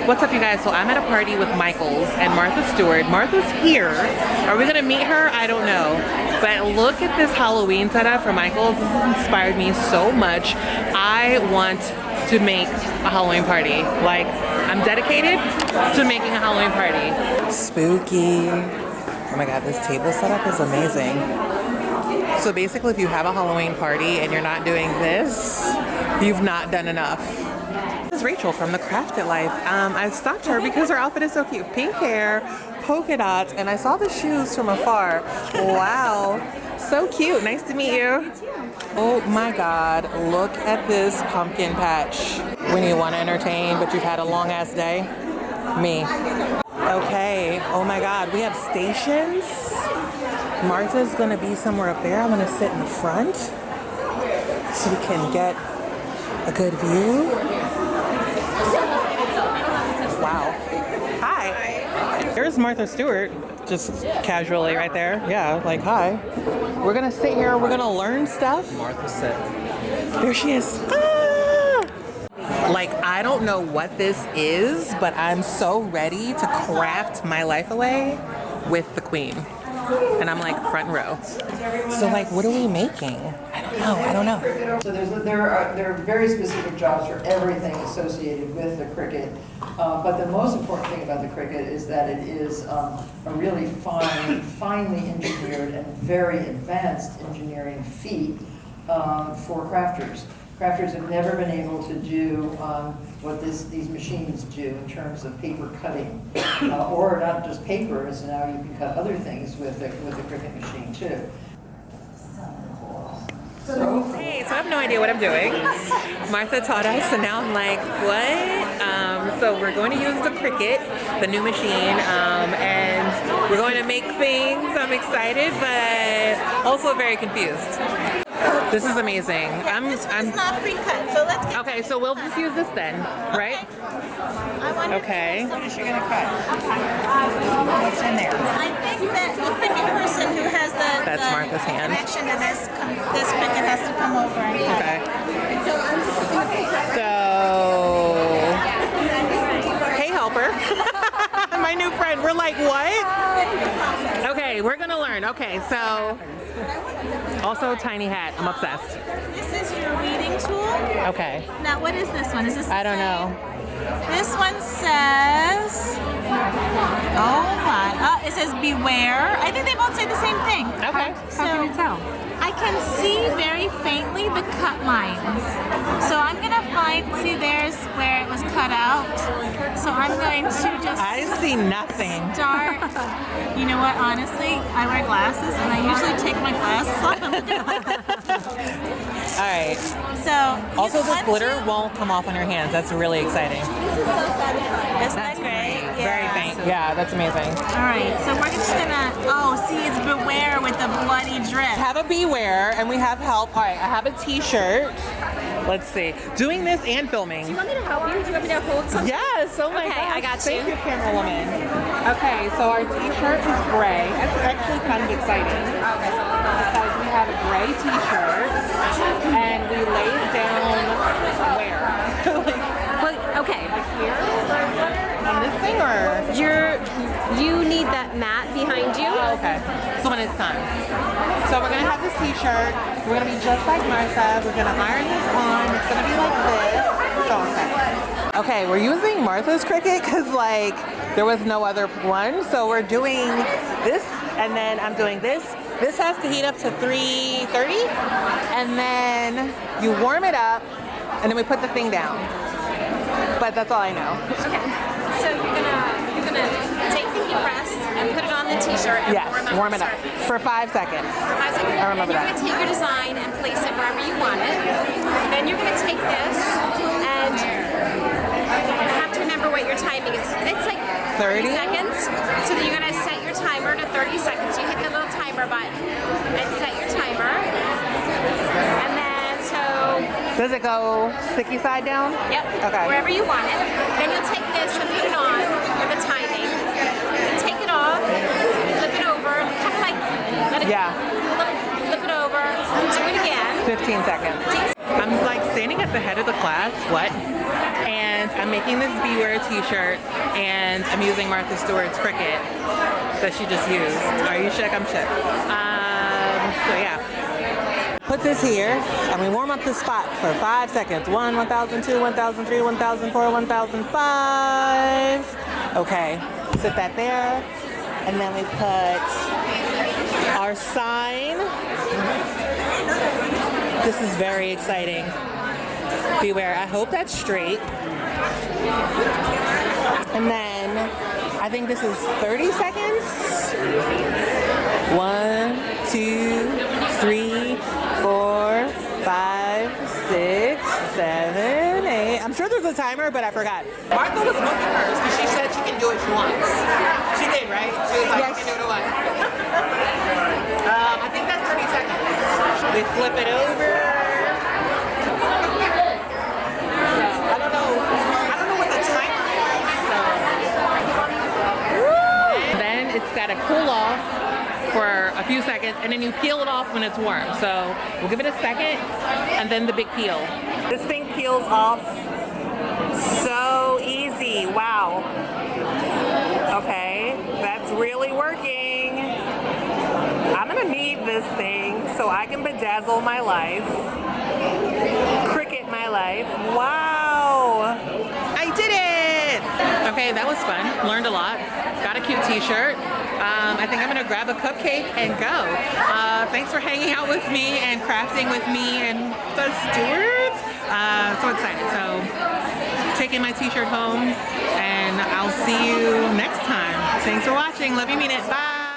What's up, you guys? So I'm at a party with Micheal's and Martha Stewart. Martha's here. Are we gonna meet her? I don't know. But look at this Halloween setup for Micheal's. This has inspired me so much. I want to make a Halloween party. Like, I'm dedicated to making a Halloween party. Spooky. Oh my God, this table setup is amazing. So basically, if you have a Halloween party and you're not doing this, you've not done enough. This is Rachel from The Crafted Life. I stopped her because her outfit is so cute. Pink hair, polka dots, and I saw the shoes from afar. Wow, so cute. Nice to meet you. Oh my God, look at this pumpkin patch. When you want to entertain, but you've had a long ass day. Me. Okay, oh my God, we have stations. Martha's gonna be somewhere up there. I'm gonna sit in the front so we can get a good view. Wow. Hi. There's Martha Stewart, just casually right there. Yeah, like hi. We're gonna sit here, we're gonna learn stuff. Martha said. There she is. Ah! Like, I don't know what this is, but I'm so ready to craft my life away with the queen. And I'm like front row. So like, what are we making? I don't know. So there are very specific jobs for everything associated with the Cricut. But the most important thing about the Cricut is that it is a really finely engineered and very advanced engineering feat for crafters. Crafters have never been able to do what these machines do in terms of paper cutting, or not just paper, as now you can cut other things with the Cricut machine too. Hey, so I have no idea what I'm doing. Martha taught us, and now I'm like, what? So we're going to use the Cricut, the new machine, and we're going to make things. I'm excited, but also very confused. This is amazing. This one's not pre-cut, so let's get okay, so we'll just use this then, right? I wonder okay. What is she going to cut? What's in there? I think that the Cricut person who has That's the Martha's hand. connection to this Cricut has to come over and cut Okay. it. So, hey helper. My new friend, we're like, what? Okay, we're gonna learn. Okay, so, also tiny hat, I'm obsessed. This is your reading tool. Okay. Now, what is this one? Is this I don't know. This one says, oh my, it says beware. I think they both say the same thing. Okay, So, how can you tell? I can see very faintly the cut lines. So I'm gonna see there's where it was cut out. So I'm going to just I see nothing. start. You know what, honestly, I wear glasses and I usually take my glasses off and look at Alright. So Also, this glitter won't come off on your hands. That's really exciting. This is so satisfying. Isn't that great? Very faint. Yeah, that's amazing. Alright, so we're just gonna, see, it's beware with the bloody drip. Have a beware, and we have help. All right, I have a t-shirt. Let's see. Doing this and filming. Do you want me to help you? Do you want me to hold something? Yes, oh my Okay, gosh. I got you. Thank you, camera woman. Okay, so our t-shirt is gray. That's actually kind of exciting. Because we have a gray t-shirt, and we laid it down where? Okay. Like here? On this thing, or? You need that mat behind you. Oh, okay. So when it's time. So we're gonna have this t-shirt. We're gonna be just like Martha. We're gonna iron this on. It's gonna be like this. So okay. Okay, we're using Martha's Cricut because like there was no other one. So we're doing this, and then I'm doing this. This has to heat up to 330, and then you warm it up, and then we put the thing down. But that's all I know. Okay. So you're gonna take the heat press and put it on the t-shirt and Yes, warm it up for 5 seconds. For 5 seconds. I remember then that. you're gonna take your design and place it wherever you want it. Then you're gonna take this and you have to remember what your timing is. It's like 30 seconds. So then you're gonna set your timer to 30 seconds. You hit the little timer button and set your timer. And then Does it go sticky side down? Yep. Okay. Wherever you want it. Then you'll take this and put it on with the timing. Take it off, flip it over, kind of like let it flip it over, do it again. 15 seconds. I'm like standing at the head of the class, and I'm I'm making this Beware t-shirt and I'm using Martha Stewart's Cricut that she just used. Are you shook? I'm shook. So yeah. Put this here and we warm up the spot for 5 seconds. 1, 1002, 1003, 1004, 1005. Okay, sit that there. And then we put our sign. This is very exciting. Beware. I hope that's straight. And then I think this is 30 seconds. 1, 2, 3, 4, 5, 6, 7, 8. I'm sure there's a timer, but I forgot. Martha was looking first because she said she can do it once. She did, right? She was like, yes. She can do it once. I think that's 30 seconds. We flip it over. So, I don't know what the timer is. So. Then it's got to cool off for a few seconds, and then you peel it off when it's warm. So we'll give it a second, and then the big peel. This thing peels off so easy. Wow. Okay, that's really working. I'm gonna need this thing so I can bedazzle my life. Cricut my life. Wow. I did it! Okay, that was fun. Learned a lot. Got a cute t-shirt. I think I'm gonna grab a cupcake and go. Thanks for hanging out with me and crafting with me and the Stewarts. So excited. So taking my t-shirt home and I'll see you next time. Thanks for watching. Love you, mean it. Bye.